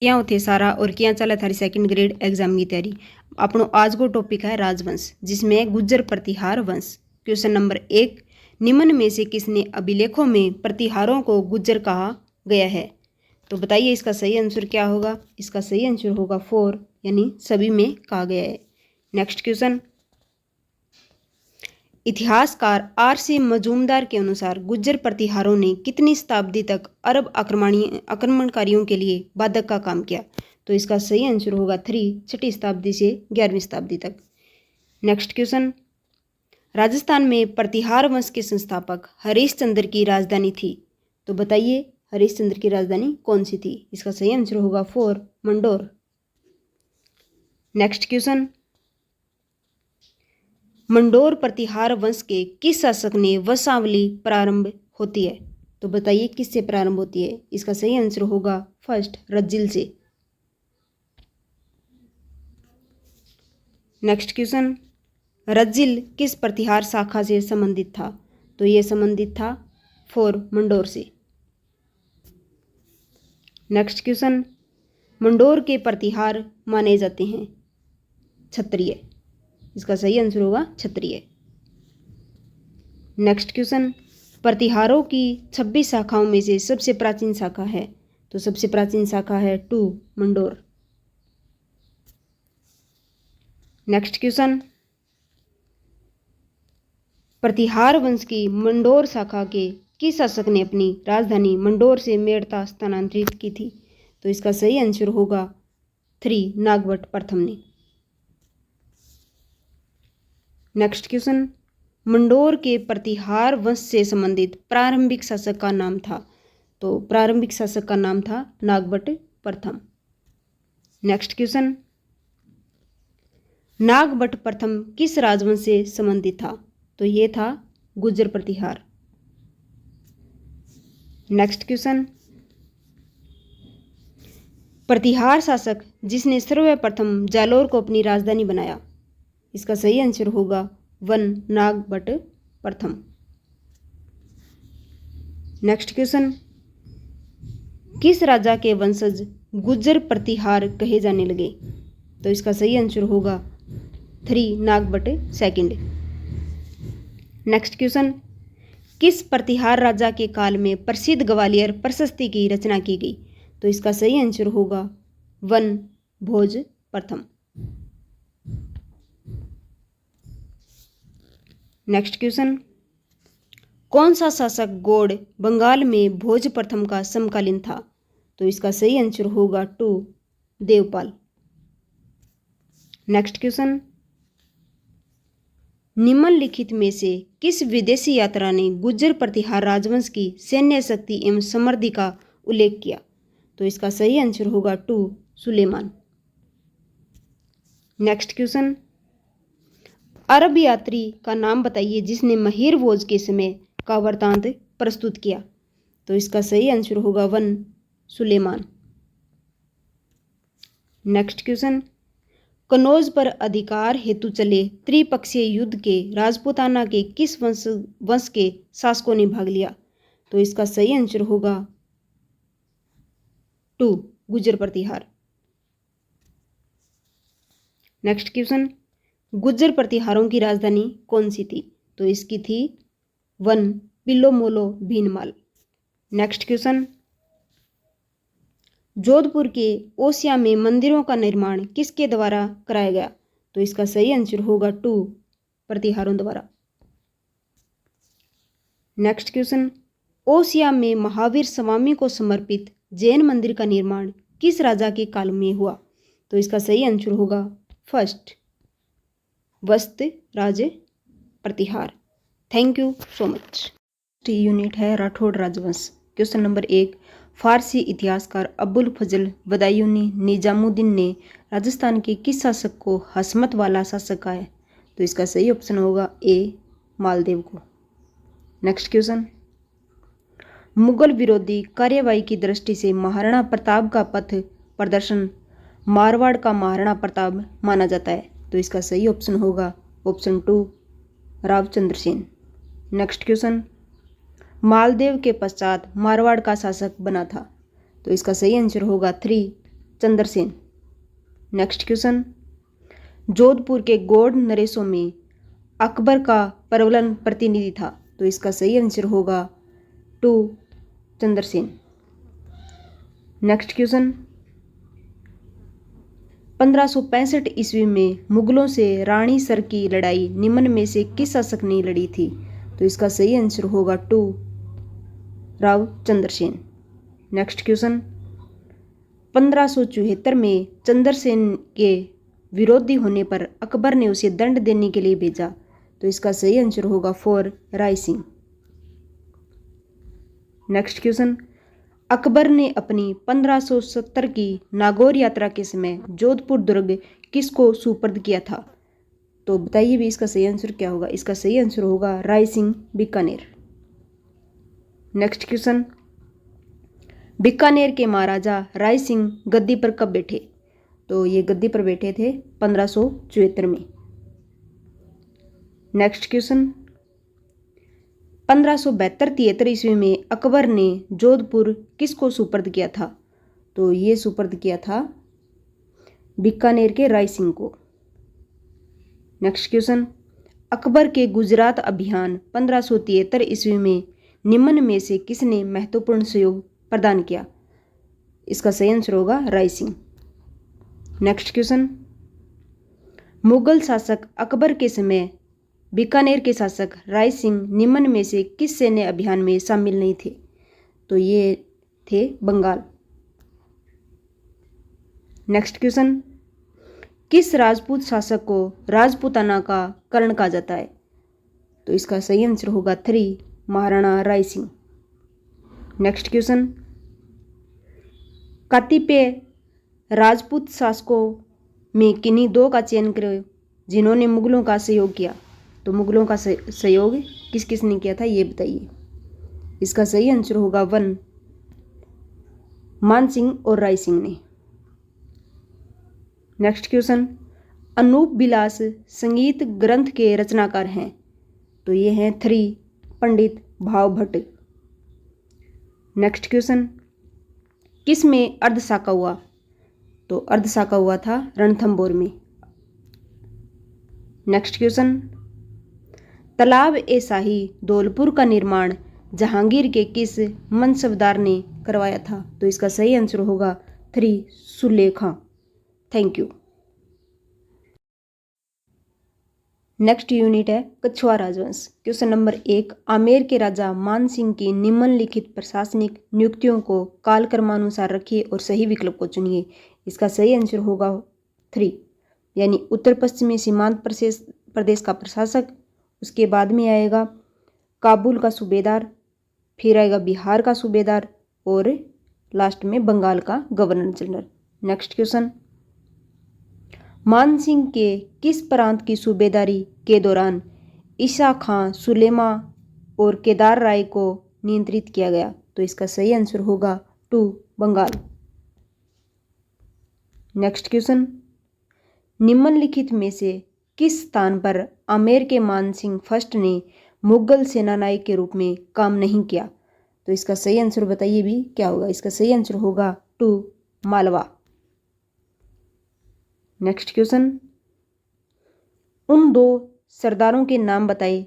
क्यों थे सारा और क्या चला थारी सेकंड ग्रेड एग्जाम की तैयारी। अपनो आज को टॉपिक है राजवंश, जिसमें गुज्जर प्रतिहार वंश। क्वेश्चन नंबर 1, निम्न में से किसने अभिलेखों में प्रतिहारों को गुज्जर कहा गया है? तो बताइए इसका सही आंसर क्या होगा। इसका सही आंसर होगा 4, यानी सभी में कहा गया है। नेक्स्ट क्वेश्चन, इतिहासकार R.C. मजूमदार के अनुसार गुज्जर प्रतिहारों ने कितनी शताब्दी तक अरब आक्रमणकारियों के लिए बाधक का काम किया? तो इसका सही आंसर होगा 3, 6वीं शताब्दी से 11वीं शताब्दी तक। नेक्स्ट क्वेश्चन, राजस्थान में प्रतिहार वंश के संस्थापक हरिश्चंद्र की राजधानी थी। तो बताइए हरिश्चंद्र की राजधानी कौन सी थी? इसका सही आंसर होगा 4, मंडोर। नेक्स्ट क्वेश्चन, मंडोर प्रतिहार वंश के किस शासक ने वंशावली प्रारंभ होती है? तो बताइए किससे प्रारंभ होती है? इसका सही आंसर होगा फर्स्ट, रज्जिल से। नेक्स्ट क्वेश्चन, रज्जिल किस प्रतिहार शाखा से संबंधित था? तो ये संबंधित था 4, मंडोर से। नेक्स्ट क्वेश्चन, मंडोर के प्रतिहार माने जाते हैं क्षत्रिय। इसका सही आंसर होगा क्षत्रिय। नेक्स्ट क्वेश्चन, प्रतिहारों की 26 शाखाओं में से सबसे प्राचीन शाखा है? तो सबसे प्राचीन शाखा है 2, मंडोर। नेक्स्ट क्वेश्चन, प्रतिहार वंश की मंडोर शाखा के किस शासक ने अपनी राजधानी मंडोर से मेड़ता स्थानांतरित की थी? तो इसका सही आंसर होगा 3, नागभट्ट प्रथम ने। नेक्स्ट क्वेश्चन, मंडोर के प्रतिहार वंश से संबंधित प्रारंभिक शासक का नाम था? तो प्रारंभिक शासक का नाम था नागभट्ट प्रथम। नेक्स्ट क्वेश्चन, नागभट्ट प्रथम किस राजवंश से संबंधित था? तो ये था गुज्जर प्रतिहार। नेक्स्ट क्वेश्चन, प्रतिहार शासक जिसने सर्वप्रथम जालोर को अपनी राजधानी बनाया? इसका सही आंसर होगा 1, नागभट्ट प्रथम। नेक्स्ट क्वेश्चन, किस राजा के वंशज गुज्जर प्रतिहार कहे जाने लगे? तो इसका सही आंसर होगा 3, नागभट्ट सेकंड। नेक्स्ट क्वेश्चन, किस प्रतिहार राजा के काल में प्रसिद्ध ग्वालियर प्रशस्ति की रचना की गई? तो इसका सही आंसर होगा 1, भोज प्रथम। नेक्स्ट क्वेश्चन, कौन सा शासक गौड़ बंगाल में भोज प्रथम का समकालीन था? तो इसका सही आंसर होगा 2, देवपाल। नेक्स्ट क्वेश्चन, निम्नलिखित में से किस विदेशी यात्रा ने गुज्जर प्रतिहार राजवंश की सैन्य शक्ति एवं समृद्धि का उल्लेख किया? तो इसका सही आंसर होगा 2, सुलेमान। नेक्स्ट क्वेश्चन, अरब यात्री का नाम बताइए जिसने महीर भोज के समय का वृत्तांत प्रस्तुत किया? तो इसका सही आंसर होगा 1, सुलेमान। नेक्स्ट क्वेश्चन, कनौज पर अधिकार हेतु चले त्रिपक्षीय युद्ध के राजपूताना के किस वंश के शासकों ने भाग लिया? तो इसका सही आंसर होगा 2, गुज्जर प्रतिहार। नेक्स्ट क्वेश्चन, गुज्जर प्रतिहारों की राजधानी कौन सी थी? तो इसकी थी 1, पिल्लोमोलो भीनमाल। नेक्स्ट क्वेश्चन, जोधपुर के ओसिया में मंदिरों का निर्माण किसके द्वारा कराया गया? तो इसका सही आंसर होगा 2, प्रतिहारों द्वारा। नेक्स्ट क्वेश्चन, ओसिया में महावीर स्वामी को समर्पित जैन मंदिर का निर्माण किस राजा के काल में हुआ? तो इसका सही आंसर होगा first, Vatsraj Pratihar. Thank you so much. Unit है राठौड़ राजवंश। क्वेश्चन नंबर 1, फारसी इतिहासकार अबुल फजल बदायूनी निजामुद्दीन ने राजस्थान के किस शासक को हसमत वाला शासक कहा है? तो इसका सही ऑप्शन होगा ए, मालदेव को। नेक्स्ट क्वेश्चन, मुगल विरोधी कार्यवाही की दृष्टि से महाराणा प्रताप का पथ प्रदर्शन मारवाड़ का महाराणा प्रताप माना जाता है? तो इसका सही ऑप्शन होगा option 2, Raochandra Sen. Next question, Maldev के पश्चात मारवाड़ का शासक बना था? तो इसका सही आंसर होगा 3, चंद्रसेन। नेक्स्ट क्वेश्चन, जोधपुर के गौड़ नरेशों में अकबर का प्रबल प्रतिनिधि था। तो इसका सही आंसर होगा 2 चंद्रसेन। नेक्स्ट क्वेश्चन, 1565 ईस्वी में मुगलों से रानी सर की लड़ाई निम्न में से किस शासक ने लड़ी थी। तो इसका सही आंसर होगा 2 राव चंद्रसेन। नेक्स्ट क्वेश्चन, 1574 में चंद्रसेन के विरोधी होने पर अकबर ने उसे दंड देने के लिए भेजा। तो इसका सही आंसर होगा 4 राय सिंह। नेक्स्ट क्वेश्चन, अकबर ने अपनी 1570 की नागौर यात्रा के समय जोधपुर दुर्ग किसको सुपर्द किया था। तो बताइए भी इसका सही आंसर क्या होगा। इसका सही आंसर होगा राय सिंह बीकानेर। नेक्स्ट क्वेश्चन, बीकानेर के महाराजा राय सिंह गद्दी पर कब बैठे। तो ये गद्दी पर बैठे थे 1574 में। नेक्स्ट क्वेश्चन, 1572-73 ईस्वी में अकबर ने जोधपुर किसको सुपर्द किया था। तो ये सुपर्द किया था बीकानेर के राय सिंह को। नेक्स्ट क्वेश्चन, अकबर के गुजरात अभियान 1573 ईस्वी में निम्न में से किसने महत्वपूर्ण सहयोग प्रदान किया। इसका सही आंसर होगा राय सिंह। नेक्स्ट क्वेश्चन, मुगल शासक अकबर के समय बीकानेर के शासक राय सिंह निम्न में से किस सैन्य अभियान में शामिल नहीं थे। तो ये थे बंगाल। नेक्स्ट क्वेश्चन, किस राजपूत शासक को राजपूताना का कर्ण कहा जाता है। तो इसका सही आंसर होगा 3 महाराणा राय सिंह। नेक्स्ट क्वेश्चन, कतिपय राजपूत शासकों में किन्हीं 2 का चयन करो जिन्होंने मुगलों का सहयोग किया। तो मुगलों का सहयोग किस किस ने किया था ये बताइए। इसका सही आंसर होगा 1 मान सिंह और राय सिंह ने। नेक्स्ट क्वेश्चन, अनूप विलास संगीत ग्रंथ के रचनाकार हैं। तो ये हैं 3 पंडित भाव भट्ट। नेक्स्ट क्वेश्चन, किस में अर्धशाका हुआ। तो अर्धशाका हुआ था रणथंभौर में। नेक्स्ट क्वेश्चन, तालाब ए शाही धौलपुर का निर्माण जहांगीर के किस मनसबदार ने करवाया था। तो इसका सही आंसर होगा 3 Sulekha. Thank you. Next unit है कछुआ राजवंश। क्वेश्चन नंबर 1, आमेर के राजा मान सिंह की निम्नलिखित प्रशासनिक नियुक्तियों को कालक्रमानुसार रखिए और सही विकल्प को चुनिए। इसका सही आंसर होगा 3, यानी उत्तर पश्चिमी सीमांत प्रदेश का प्रशासक, उसके बाद में आएगा काबुल का सूबेदार, फिर आएगा बिहार का सूबेदार और लास्ट में बंगाल का गवर्नर जनरल। नेक्स्ट क्वेश्चन, मान सिंह के किस प्रांत की सूबेदारी के दौरान ईसा खां, सुलेमा और केदार राय को नियंत्रित किया गया। तो इसका सही आंसर होगा 2 बंगाल। नेक्स्ट क्वेश्चन, निम्नलिखित में से किस स्थान पर आमेर के मान सिंह फर्स्ट ने मुगल सेनानायक के रूप में काम नहीं किया। तो इसका सही आंसर बताइए भी क्या होगा। इसका सही आंसर होगा 2 मालवा। नेक्स्ट क्वेश्चन, उन 2 सरदारों के नाम बताए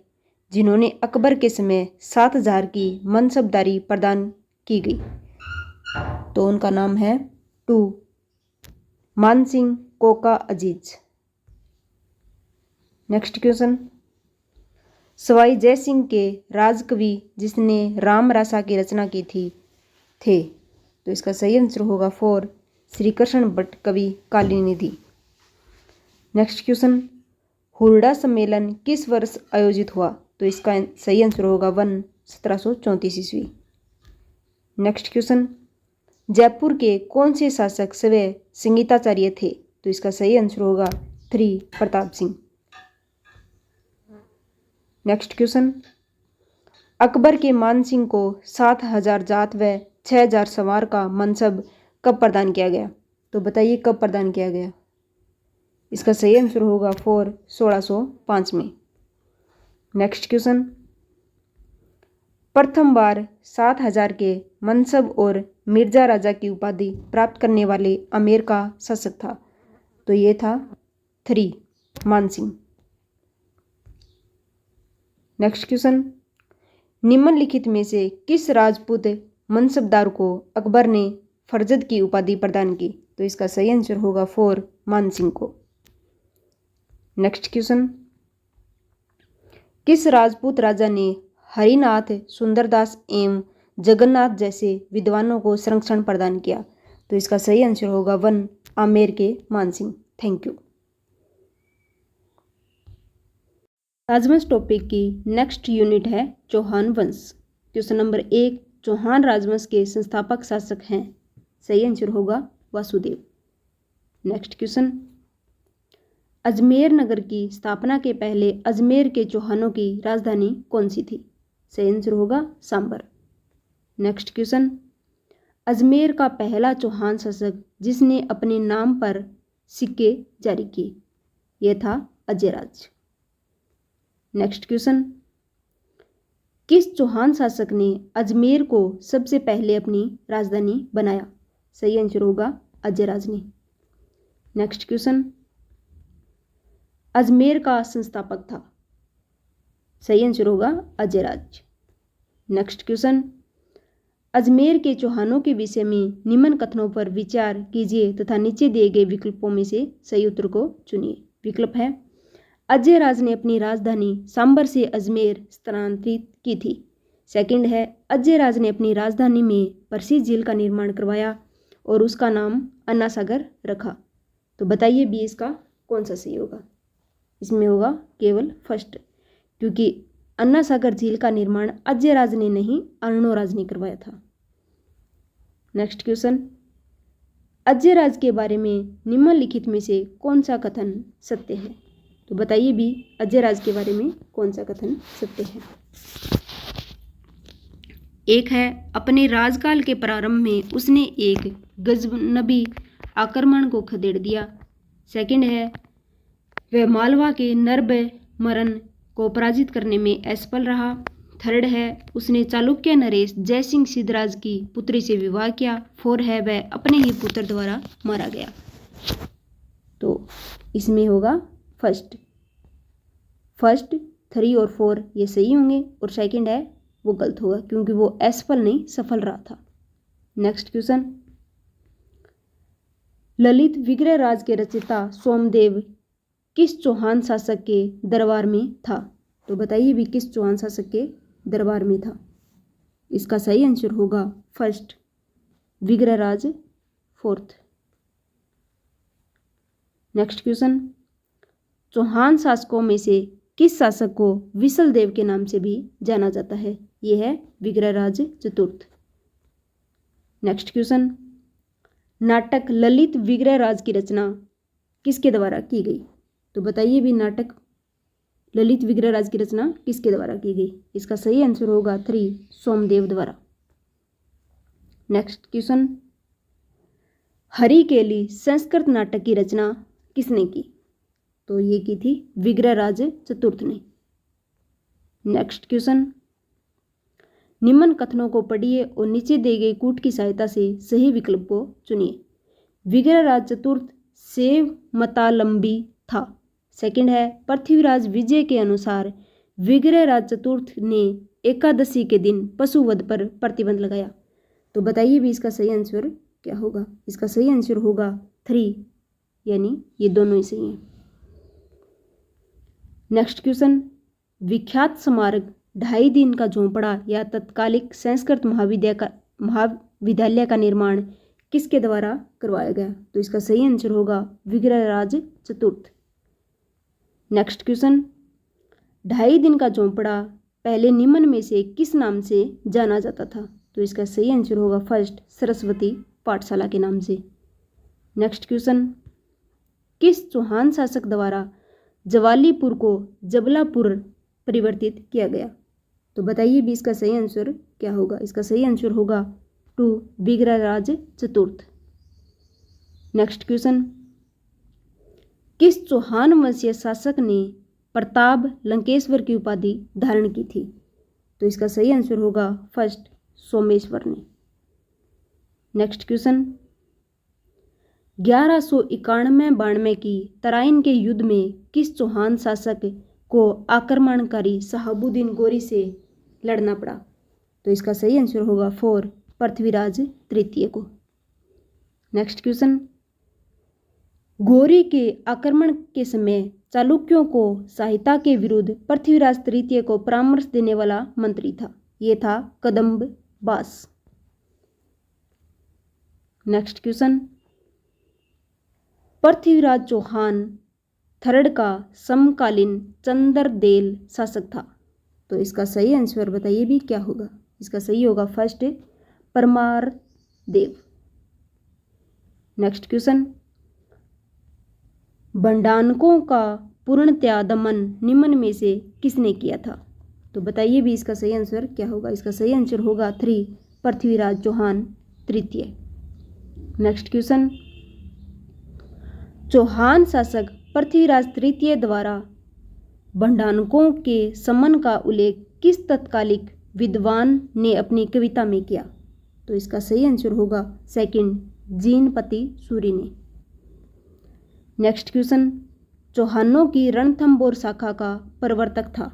जिन्होंने अकबर के समय 7000 की मनसबदारी प्रदान की गई। तो उनका नाम है 2 मान सिंह, कोका, अजीज। नेक्स्ट क्वेश्चन, सवाई जय सिंह के राजकवि जिसने राम रासा की रचना की थी थे। तो इसका सही आंसर होगा 4 श्री कृष्ण भट्ट कवि कालीनिधि। नेक्स्ट क्वेश्चन, हुरडा सम्मेलन किस वर्ष आयोजित हुआ। तो इसका सही आंसर होगा 1 1734 ईस्वी। नेक्स्ट क्वेश्चन, जयपुर के कौन से शासक स्वयं संगीताचार्य थे। तो इसका सही आंसर होगा 3 प्रताप सिंह। नेक्स्ट क्वेश्चन, अकबर के मान सिंह को 7000 जात व 6000 सवार का मनसब कब प्रदान किया गया। तो बताइए कब प्रदान किया गया। इसका सही आंसर होगा 4 1605 में। नेक्स्ट क्वेश्चन, प्रथम बार 7000 के मनसब और मिर्जा राजा की उपाधि प्राप्त करने वाले आमेर का शासक था? तो ये था 3 मानसिंह। नेक्स्ट क्वेश्चन, निम्नलिखित में से किस राजपूत मनसबदार को अकबर ने फरजद की उपाधि प्रदान की? तो इसका सही आंसर होगा 4 मानसिंह को। नेक्स्ट क्वेश्चन, किस राजपूत राजा ने हरिनाथ, सुंदरदास एवं जगन्नाथ जैसे विद्वानों को संरक्षण प्रदान किया? तो इसका सही आंसर होगा 1 आमेर के मानसिंह। Thank you. राजवंश टॉपिक की नेक्स्ट यूनिट है चौहान वंश। क्वेश्चन नंबर 1, चौहान राजवंश के संस्थापक शासक हैं? सही आंसर होगा वासुदेव। नेक्स्ट क्वेश्चन, अजमेर नगर की स्थापना के पहले अजमेर के चौहानों की राजधानी कौन सी थी? सही आंसर होगा सांबर। नेक्स्ट क्वेश्चन, अजमेर का पहला चौहान शासक जिसने अपने नाम पर सिक्के जारी किए, यह था अजयराज। नेक्स्ट क्वेश्चन, किस चौहान शासक ने अजमेर को सबसे पहले अपनी राजधानी बनाया? सही आंसर होगा अजयराज ने। नेक्स्ट क्वेश्चन, अजमेर का संस्थापक था? सही आंसर होगा अजयराज। नेक्स्ट क्वेश्चन, अजमेर के चौहानों के विषय में निम्न कथनों पर विचार कीजिए तथा नीचे दिए गए विकल्पों में से सही उत्तर को चुनिए। विकल्प है, अजयराज ने अपनी राजधानी सांबर से अजमेर स्थानांतरित की थी। सेकंड है, अजयराज ने अपनी राजधानी में प्रसिद्ध झील का निर्माण करवाया और उसका नाम अन्ना सागर रखा। तो बताइए भी इसका कौन सा सही होगा? इसमें होगा केवल फर्स्ट, क्योंकि अन्ना सागर झील का निर्माण अजयराज ने नहीं, अर्णोराज ने करवाया था। नेक्स्ट क्वेश्चन, अजयराज के बारे में निम्नलिखित में से कौन सा कथन सत्य है? तो बताइए भी अजयराज के बारे में कौन सा कथन सत्य है? एक है, अपने राजकाल के प्रारंभ में उसने एक गजनबी आक्रमण को खदेड़ दिया। सेकंड है, वह मालवा के नरबमरन को पराजित करने में असफल रहा। थर्ड है, उसने चालुक्य नरेश जयसिंह सिद्धराज की पुत्री से विवाह किया। 4 है, वह अपने ही पुत्र द्वारा मारा गया। तो इसमें होगा फर्स्ट 3 और 4 ये सही होंगे और सेकंड है वो गलत होगा क्योंकि वो असफल नहीं सफल रहा था। नेक्स्ट क्वेश्चन, ललित विग्रह राज के रचयिता सोमदेव किस चौहान शासक के दरबार में था? तो बताइए भी किस चौहान शासक के दरबार में था? इसका सही आंसर होगा first Vigraharaj 4th। Next question, Chauhan शासकों में से किस शासक को विसल देव के नाम से भी जाना जाता है? यह है विग्रहराज 4th। नेक्स्ट क्वेश्चन, नाटक ललित विग्रहराज की रचना किसके द्वारा की गई? तो बताइए भी नाटक ललित विग्रहराज की रचना किसके द्वारा की गई? इसका सही आंसर होगा 3 सोमदेव द्वारा। नेक्स्ट क्वेश्चन, हरिकेली संस्कृत नाटक की रचना किसने की? तो ये की थी विग्रहराज 4th ने। नेक्स्ट क्वेश्चन, निम्न कथनों को पढ़िए और नीचे दिए गए कूट की सहायता से सही विकल्प को चुनिए। विग्रहराज 4th सेव मतालंबी था। सेकंड है, पृथ्वीराज विजय के अनुसार विग्रहराज 4th ने एकादशी के दिन पशुवध पर प्रतिबंध लगाया। तो बताइए भी इसका सही आंसर क्या होगा? इसका सही आंसर होगा 3, यानी ये दोनों ही सही हैं। नेक्स्ट क्वेश्चन, विख्यात स्मारक 2.5 दिन का झोंपड़ा या तत्कालिक संस्कृत महाविद्यालय का निर्माण किसके द्वारा करवाया गया? तो इसका सही आंसर होगा विग्रहराज 4th। नेक्स्ट क्वेश्चन, 2.5 दिन का झोंपड़ा पहले निम्न में से किस नाम से जाना जाता था? तो इसका सही आंसर होगा फर्स्ट सरस्वती पाठशाला के नाम से। नेक्स्ट क्वेश्चन, किस चौहान शासक द्वारा जवालीपुर को जबलापुर परिवर्तित किया गया? तो बताइए भी इसका सही आंसर क्या होगा? इसका सही आंसर होगा 2 विग्रहराज 4th। नेक्स्ट क्वेश्चन, किस चौहान वंशीय शासक ने प्रताप लंकेश्वर की उपाधि धारण की थी? तो इसका सही आंसर होगा फर्स्ट सोमेश्वर ने। नेक्स्ट क्वेश्चन, 1191-92 की तराइन के युद्ध में किस चौहान शासक को आक्रमणकारी शहाबुद्दीन गोरी से लड़ना पड़ा? तो इसका सही आंसर होगा 4 पृथ्वीराज तृतीय को। नेक्स्ट क्वेश्चन, गोरी के आक्रमण के समय चालुक्यों को सहायता के विरुद्ध पृथ्वीराज तृतीय को परामर्श देने वाला मंत्री था, ये था Kadamb Bas. Next question, Prithviraj Chauhan third का समकालीन चंद्रदेल शासक था, तो इसका सही आंसर बताइए भी क्या होगा? इसका सही होगा फर्स्ट परमार देव। नेक्स्ट क्वेश्चन, भंडानकों का पूर्णतया दमन निम्न में से किसने किया था? तो बताइए भी इसका सही आंसर क्या होगा? इसका सही आंसर होगा 3 पृथ्वीराज चौहान तृतीय। नेक्स्ट क्वेश्चन, चौहान शासक पृथ्वीराज तृतीय द्वारा भंडानकों के समन का उल्लेख किस तत्कालिक विद्वान ने अपनी कविता में किया? तो इसका सही आंसर होगा सेकंड जीनपति सूरी ने। नेक्स्ट क्वेश्चन, चौहानों की रणथंबोर शाखा का प्रवर्तक था,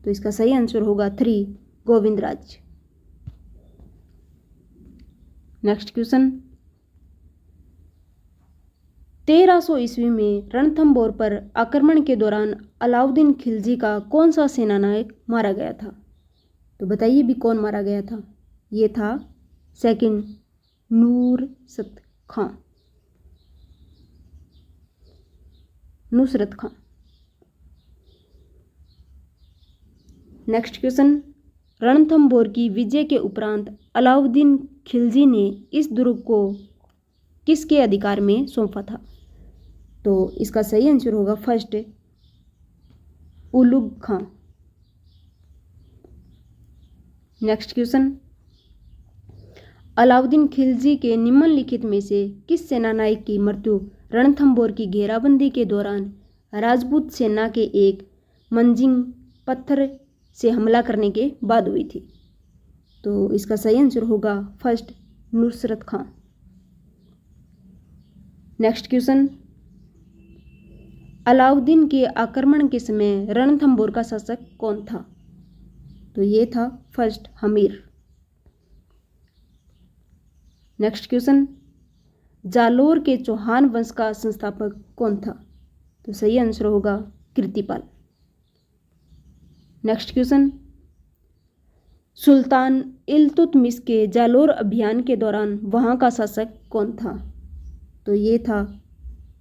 तो इसका सही आंसर होगा 3 गोविंदराज। नेक्स्ट क्वेश्चन, 1300 ईस्वी में रणथंबोर पर आक्रमण के दौरान अलाउद्दीन खिलजी का कौन सा सेनानायक मारा गया था? तो बताइए भी कौन मारा गया था? ये था सेकंड नुसरत खां। नेक्स्ट क्वेश्चन, रणथंबोर की विजय के उपरांत अलाउद्दीन खिलजी ने इस दुर्ग को किसके अधिकार में सौंपा था? तो इसका सही आंसर होगा फर्स्ट उलुग खां। नेक्स्ट क्वेश्चन, अलाउद्दीन खिलजी के निम्नलिखित में से किस सेनानायक की मृत्यु रणथंबोर की घेराबंदी के दौरान राजपूत सेना के एक मंजिल पत्थर से हमला करने के बाद हुई थी? तो इसका सही आंसर होगा फर्स्ट नुसरत खां। नेक्स्ट क्वेश्चन, अलाउद्दीन के आक्रमण के समय रणथंबोर का शासक कौन था? तो ये था first Hamir. Next question, Jalore के चौहान वंश का संस्थापक कौन था? तो सही आंसर होगा कीर्तिपाल। नेक्स्ट क्वेश्चन, सुल्तान इल्तुतमिश के जालोर अभियान के दौरान वहां का शासक कौन था? तो ये था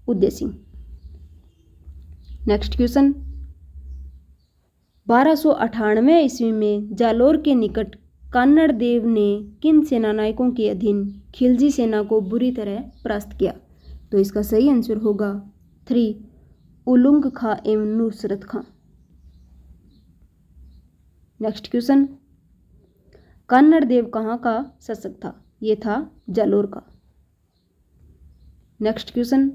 उदय सिंह। नेक्स्ट क्वेश्चन, 1298 ईस्वी में जालोर के निकट कान्नड़ देव ने किन सेनानायकों के अधीन खिलजी सेना को बुरी तरह परास्त किया? तो इसका सही आंसर होगा 3 उलुग खां एवं नुसरत खां। नेक्स्ट क्वेश्चन, कान्नड़ देव कहाँ का शासक था? ये था जालोर का। नेक्स्ट क्वेश्चन,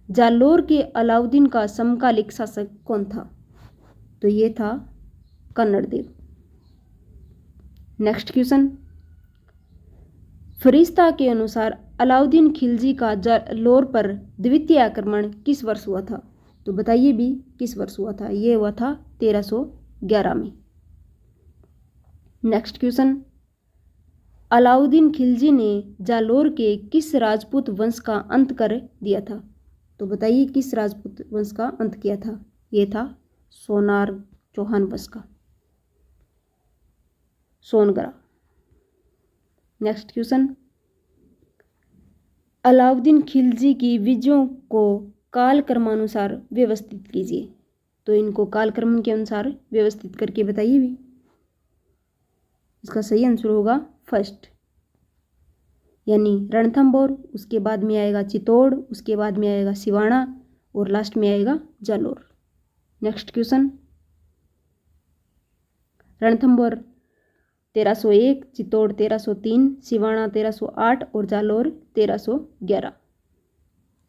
जालोर के अलाउद्दीन का समकालिक शासक कौन था? तो ये था कन्नड़ देव। नेक्स्ट क्वेश्चन, फरिश्ता के अनुसार अलाउद्दीन खिलजी का जालोर पर द्वितीय आक्रमण किस वर्ष हुआ था? तो बताइए भी किस वर्ष हुआ था? ये हुआ था 1311 में। नेक्स्ट क्वेश्चन, अलाउद्दीन खिलजी ने जालोर के किस राजपूत वंश का अंत कर दिया था? तो बताइए किस राजपूत वंश का अंत किया था? ये था सोनार चौहान वंश का, सोनगरा। नेक्स्ट क्वेश्चन, अलाउद्दीन खिलजी की विजयों को कालक्रमानुसार व्यवस्थित कीजिए। तो इनको कालक्रम के अनुसार व्यवस्थित करके बताइए भी। इसका सही आंसर होगा फर्स्ट, यानी रणथंबोर, उसके बाद में आएगा चित्तौड़, उसके बाद में आएगा सिवाना और लास्ट में आएगा जालोर। नेक्स्ट क्वेश्चन, रणथंबोर 1301, चित्तौड़ 1303, सिवाना 1308 और जालोर 1311।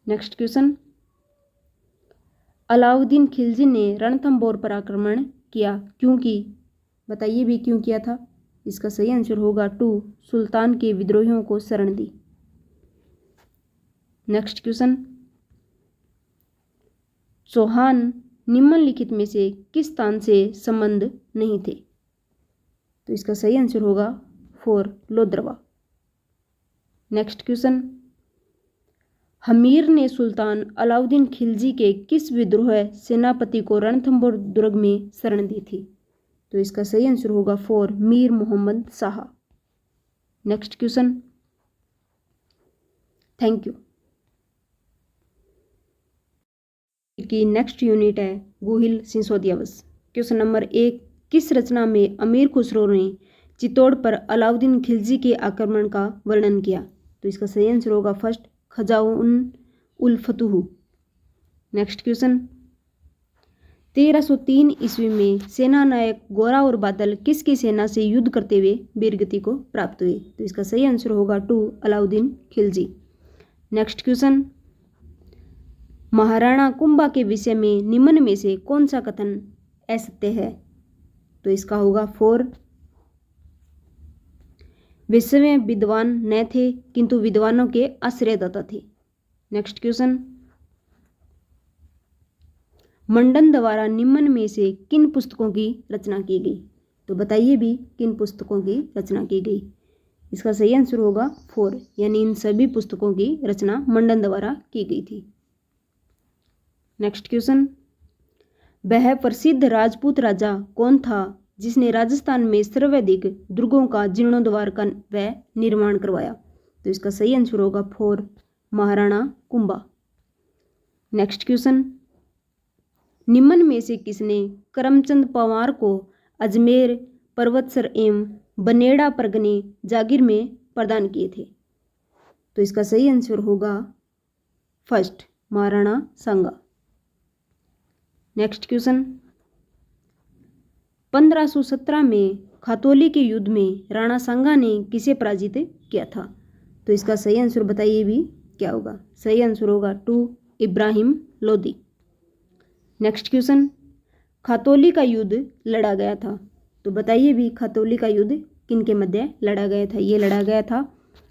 नेक्स्ट क्वेश्चन, अलाउद्दीन खिलजी ने रणथंबोर पर आक्रमण किया क्योंकि, बताइए भी क्यों किया था? इसका सही आंसर होगा 2, सुल्तान के विद्रोहियों को शरण दी। नेक्स्ट क्वेश्चन, चौहान निम्नलिखित में से किस स्थान से संबंध नहीं थे? तो इसका सही आंसर होगा 4, लोद्रवा। नेक्स्ट क्वेश्चन, हमीर ने सुल्तान अलाउद्दीन खिलजी के किस विद्रोह सेनापति को रणथंभौर दुर्ग में शरण दी थी? तो इसका सही आंसर होगा 4, Mir Mohammad Shah. Next question, thank you. की नेक्स्ट यूनिट है गोहिल सिसोदियावस। क्वेश्चन नंबर 1, किस रचना में अमीर खुसरो ने चित्तौड़ पर अलाउद्दीन खिलजी के आक्रमण का वर्णन किया? तो इसका सही आंसर होगा फर्स्ट, खजाउन उल फतूह। नेक्स्ट क्वेश्चन, 1303 ईस्वी में सेना नायक गोरा और बादल किसकी सेना से युद्ध करते हुए वीरगति को प्राप्त हुए? तो इसका सही आंसर होगा 2, अलाउद्दीन खिलजी। नेक्स्ट क्वेश्चन, महाराणा कुंभा के विषय में निम्न में से कौन सा कथन असत्य है? तो इसका होगा 4, वे स्वयं विद्वान न थे किंतु विद्वानों के आश्रयदाता थे। नेक्स्ट क्वेश्चन, मंडन द्वारा निम्न में से किन पुस्तकों की रचना की गई? तो बताइए भी किन पुस्तकों की रचना की गई? इसका सही आंसर होगा 4, यानी इन सभी पुस्तकों की रचना मंडन द्वारा की गई थी। नेक्स्ट क्वेश्चन, वह प्रसिद्ध राजपूत राजा कौन था जिसने राजस्थान में सर्वाधिक दुर्गों का जीर्णोद्धार का व निर्माण करवाया? तो इसका सही आंसर होगा 4, महाराणा कुंभा। नेक्स्ट क्वेश्चन, निम्न में से किसने करमचंद पवार को अजमेर, पर्वतसर एवं बनेड़ा परगने जागीर में प्रदान किए थे? तो इसका सही आंसर होगा फर्स्ट, महाराणा सांगा। नेक्स्ट क्वेश्चन, 1517 में खातौली के युद्ध में राणा सांगा ने किसे पराजित किया था? तो इसका सही आंसर बताइए भी क्या होगा? सही आंसर होगा 2, इब्राहिम लोदी। नेक्स्ट क्वेश्चन, खातौली का युद्ध लड़ा गया था, तो बताइए भी खातौली का युद्ध किन के मध्य लड़ा गया था? ये लड़ा गया था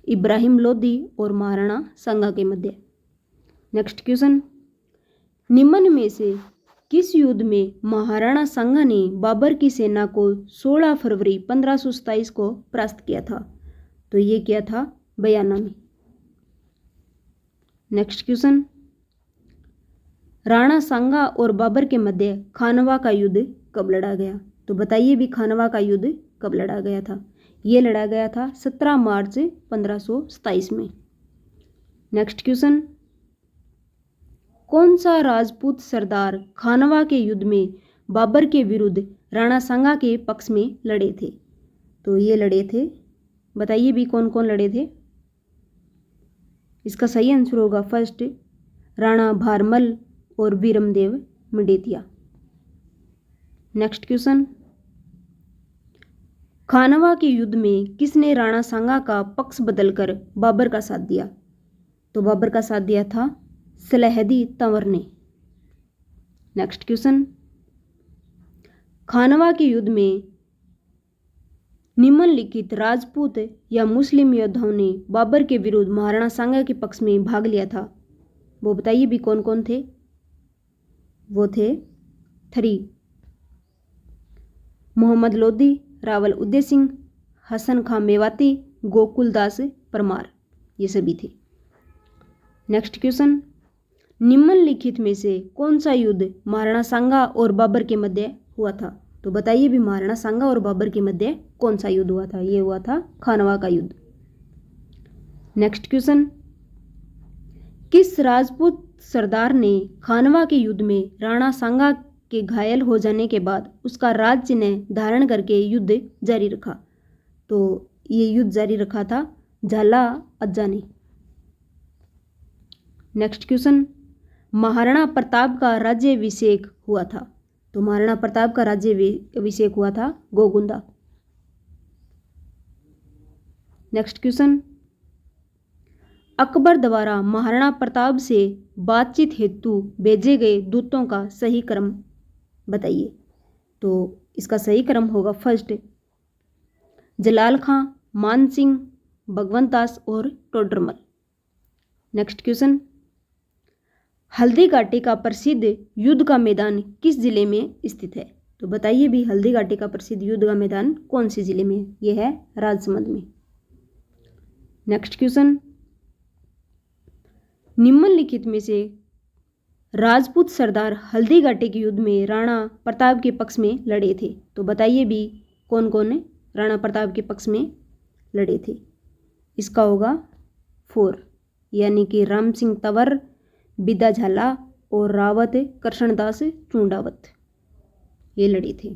इब्राहिम लोदी और महाराणा सांगा के मध्य। नेक्स्ट क्वेश्चन, निम्न में से किस युद्ध में महाराणा सांगा ने बाबर की सेना को 16 फरवरी 1527 को परास्त किया था? तो ये किया था बयाना में। नेक्स्ट क्वेश्चन, राणा सांगा और बाबर के मध्य खानवा का युद्ध कब लड़ा गया? तो बताइए भी खानवा का युद्ध कब लड़ा गया था? ये लड़ा गया था 17 मार्च 1527 में। नेक्स्ट क्वेश्चन, कौन सा राजपूत सरदार खानवा के युद्ध में बाबर के विरुद्ध राणा सांगा के पक्ष में लड़े थे? तो ये लड़े थे, बताइए भी कौन कौन लड़े थे? इसका सही आंसर होगा फर्स्ट, राणा भारमल और बीरमदेव मडेतिया। नेक्स्ट क्वेश्चन, खानवा के युद्ध में किसने राणा सांगा का पक्ष बदलकर बाबर का साथ दिया? तो बाबर का साथ दिया था सलहदी तंवर ने। नेक्स्ट क्वेश्चन, खानवा के युद्ध में निम्नलिखित राजपूत या मुस्लिम योद्धाओं ने बाबर के विरुद्ध महाराणा सांगा के पक्ष में भाग लिया था? वो बताइए भी कौन कौन थे? वो थे 3, मोहम्मद लोदी, रावल उदय सिंह, हसन खां मेवाती, गोकुलदास परमार, ये सभी थे। नेक्स्ट क्वेश्चन, निम्नलिखित में से कौन सा युद्ध महाराणा सांगा और बाबर के मध्य हुआ था? तो बताइए भी महाराणा सांगा और बाबर के मध्य कौन सा युद्ध हुआ था? ये हुआ था खानवा का युद्ध। नेक्स्ट क्वेश्चन, किस राजपूत सरदार ने खानवा के युद्ध में राणा सांगा के घायल हो जाने के बाद उसका राज चिन्ह धारण करके युद्ध जारी रखा? तो ये युद्ध जारी रखा था झाला अज्जा ने। नेक्स्ट क्वेश्चन, महाराणा प्रताप का राज्याभिषेक हुआ था? तो महाराणा प्रताप का राज्याभिषेक हुआ था गोगुंदा। नेक्स्ट क्वेश्चन, अकबर द्वारा महाराणा प्रताप से बातचीत हेतु भेजे गए दूतों का सही क्रम बताइए। तो इसका सही क्रम होगा फर्स्ट, जलाल खां, मान सिंह, भगवंतास और टोडरमल। नेक्स्ट क्वेश्चन, हल्दी घाटी का प्रसिद्ध युद्ध का मैदान किस जिले में स्थित है? तो बताइए भी हल्दी घाटी का प्रसिद्ध युद्ध का मैदान कौन से जिले में है? यह है राजसमंद में। नेक्स्ट क्वेश्चन, निम्नलिखित में से राजपूत सरदार हल्दी घाटी के युद्ध में राणा प्रताप के पक्ष में लड़े थे? तो बताइए भी कौन कौन राणा प्रताप के पक्ष में लड़े थे? इसका होगा 4, यानी कि राम सिंह तंवर, बिदा झाला और रावत कृष्णदास चूंडावत, ये लड़े थे।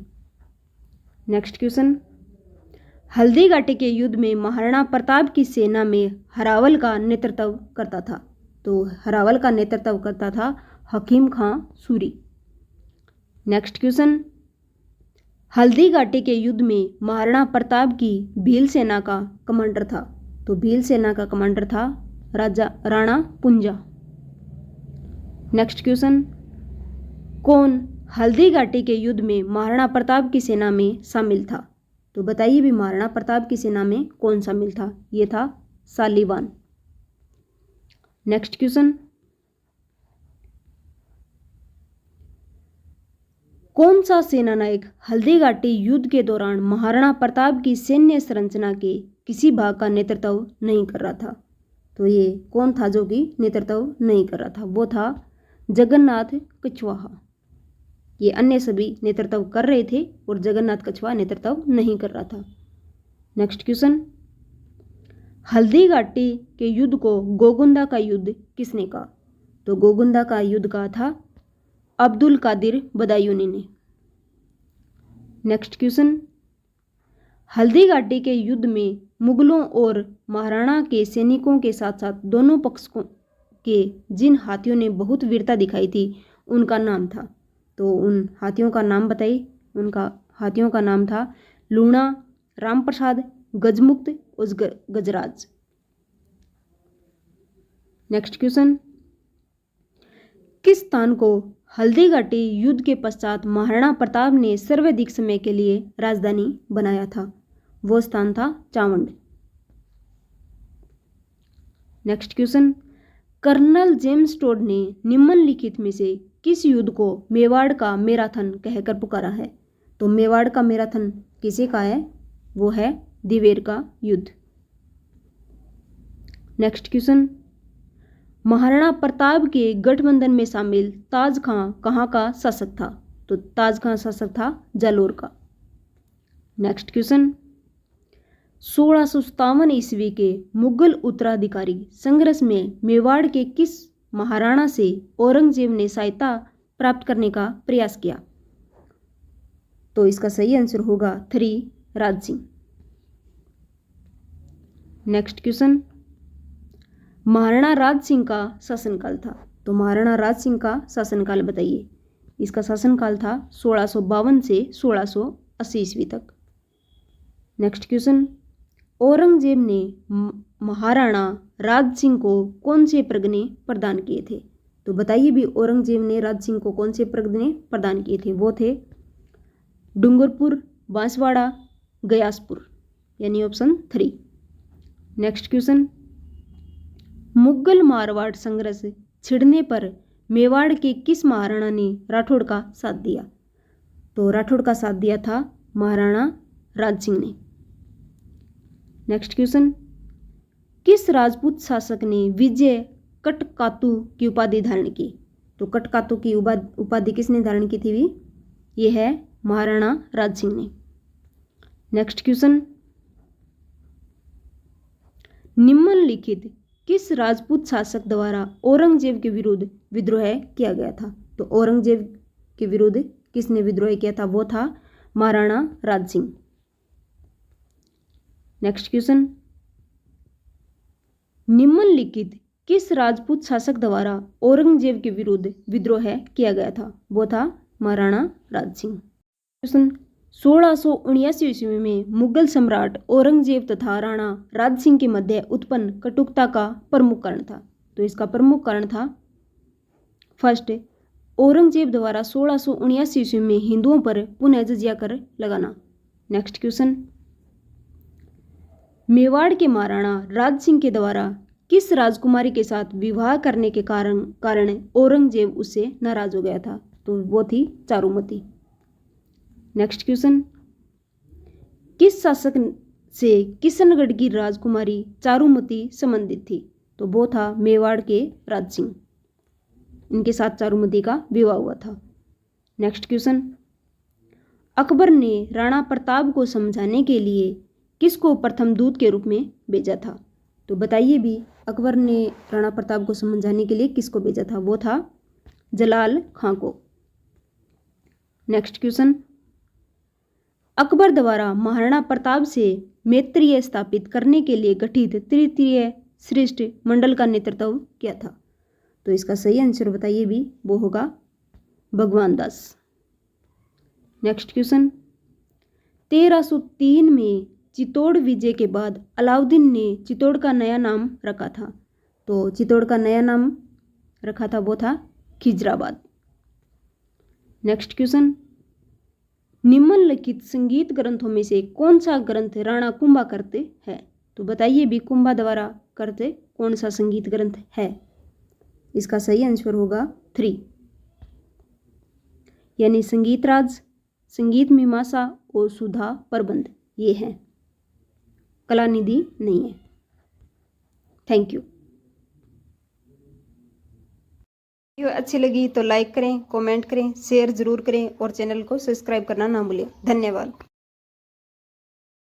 नेक्स्ट क्वेश्चन, हल्दी घाटी के युद्ध में महाराणा प्रताप की सेना में हरावल का नेतृत्व करता था? तो हरावल का नेतृत्व करता था हकीम खां सूरी। नेक्स्ट क्वेश्चन, हल्दी घाटी के युद्ध में महाराणा प्रताप की भील सेना का कमांडर था? तो भील सेना का कमांडर था राजा राणा पुंजा। नेक्स्ट क्वेश्चन, कौन हल्दी घाटी के युद्ध में महाराणा प्रताप की सेना में शामिल था? तो बताइए भी महाराणा प्रताप की सेना में कौन शामिल था? ये था सालीवान। नेक्स्ट क्वेश्चन, कौन सा सेनानायक हल्दी घाटी युद्ध के दौरान महाराणा प्रताप की सैन्य संरचना के किसी भाग का नेतृत्व नहीं कर रहा था? तो ये कौन था जो कि नेतृत्व नहीं कर रहा था? वो था जगन्नाथ कछवाहा। ये अन्य सभी नेतृत्व कर रहे थे और जगन्नाथ कछवाहा नेतृत्व नहीं कर रहा था। नेक्स्ट क्वेश्चन, हल्दी घाटी के युद्ध को गोगुंदा का युद्ध किसने कहा? तो गोगुंदा का युद्ध कहा था अब्दुल कादिर बदायूनी ने। नेक्स्ट क्वेश्चन, हल्दी घाटी के युद्ध में मुगलों और महाराणा के सैनिकों के साथ साथ दोनों पक्षों के जिन हाथियों ने बहुत वीरता दिखाई थी उनका नाम था? तो उन हाथियों का नाम बताइए। उनका हाथियों का नाम था लूणा, राम प्रसाद, गजमुक्त और गजराज। नेक्स्ट क्वेश्चन, किस स्थान को हल्दी घाटी युद्ध के पश्चात महाराणा प्रताप ने सर्वाधिक समय के लिए राजधानी बनाया था? वो स्थान था Chavand. Next question, colonel James Tod ने निम्नलिखित में से किस युद्ध को मेवाड़ का मैराथन कहकर पुकारा है? तो मेवाड़ का मैराथन किसे का है? वो है दिवेर का युद्ध। नेक्स्ट क्वेश्चन, महाराणा प्रताप के गठबंधन में शामिल ताज खां कहाँ का शासक था? तो ताज खां शासक था जालोर का। नेक्स्ट क्वेश्चन, 1657 ईस्वी के मुगल उत्तराधिकारी संघर्ष में मेवाड़ के किस महाराणा से औरंगजेब ने सहायता प्राप्त करने का प्रयास किया? तो इसका सही आंसर होगा 3, राज सिंह। नेक्स्ट क्वेश्चन, महाराणा राज सिंह का शासनकाल था? तो महाराणा राज सिंह का शासनकाल बताइए। इसका शासनकाल था 1652 से 1680 ईस्वी तक। नेक्स्ट क्वेश्चन, औरंगजेब ने महाराणा राज सिंह को कौन से परगने प्रदान किए थे? तो बताइए भी औरंगजेब ने राज सिंह को कौन से परगने प्रदान किए थे? वो थे डूंगरपुर, बांसवाड़ा, गयासपुर, यानी option 3। Next question, Mughal Marwar संघर्ष छिड़ने पर मेवाड़ के किस महाराणा ने राठौड़ का साथ दिया? तो राठौड़ का साथ दिया था महाराणा राज सिंह ने। नेक्स्ट क्वेश्चन, किस राजपूत शासक ने विजय कटकातु की उपाधि धारण की? तो कटकातु की उपाधि किसने धारण की थी? ये है महाराणा राज सिंह ने। नेक्स्ट क्वेश्चन, निम्नलिखित किस राजपूत शासक द्वारा औरंगजेब के विरुद्ध विद्रोह किया गया था? तो औरंगजेब के विरुद्ध किसने विद्रोह किया था? वो था महाराणा राज सिंह। नेक्स्ट क्वेश्चन, निम्नलिखित किस राजपूत शासक द्वारा औरंगजेब के विरुद्ध विद्रोह किया गया था? वो था महाराणा राज सिंह। क्वेश्चन, 1679 ईस्वी में मुगल सम्राट औरंगजेब तथा राणा राज सिंह के मध्य उत्पन्न कटुता का प्रमुख कारण था? तो इसका प्रमुख कारण था फर्स्ट, औरंगजेब द्वारा 1679 ईस्वी में हिंदुओं पर पुनः जजिया कर लगाना। नेक्स्ट क्वेश्चन, मेवाड़ के महाराणा राज सिंह के द्वारा किस राजकुमारी के साथ विवाह करने के कारण औरंगजेब उससे नाराज हो गया था? तो वो थी चारुमती। नेक्स्ट क्वेश्चन, किस शासक से किशनगढ़ की राजकुमारी चारुमती संबंधित थी? तो वो था मेवाड़ के राज सिंह, इनके साथ चारुमती का विवाह हुआ था। नेक्स्ट क्वेश्चन, अकबर ने राणा प्रताप को समझाने के लिए किसको प्रथम दूत के रूप में भेजा था? तो बताइए भी, अकबर ने राणा प्रताप को समझाने के लिए किसको भेजा था? वो था जलाल खां को। नेक्स्ट क्वेश्चन, अकबर द्वारा महाराणा प्रताप से मैत्रीय स्थापित करने के लिए गठित तृतीय श्रेष्ठ मंडल का नेतृत्व किया था? तो इसका सही आंसर बताइए भी, वो होगा भगवान दास। नेक्स्ट क्वेश्चन, 1303 में चित्तौड़ विजय के बाद अलाउद्दीन ने चित्तौड़ का नया नाम रखा था। तो चित्तौड़ का नया नाम रखा था, वो था खिजराबाद। नेक्स्ट क्वेश्चन, निम्नलिखित संगीत ग्रंथों में से कौन सा ग्रंथ राणा कुंभा करते हैं? तो बताइए भी, कुंभा द्वारा करते कौन सा संगीत ग्रंथ है? इसका सही आंसर होगा 3, यानी संगीत राज, संगीत मीमांसा और सुधा प्रबंध, ये है, कलानिधि नहीं है। Thank you. वीडियो अच्छी लगी तो लाइक करें, कमेंट करें, शेयर जरूर करें और चैनल को सब्सक्राइब करना ना भूलें। धन्यवाद।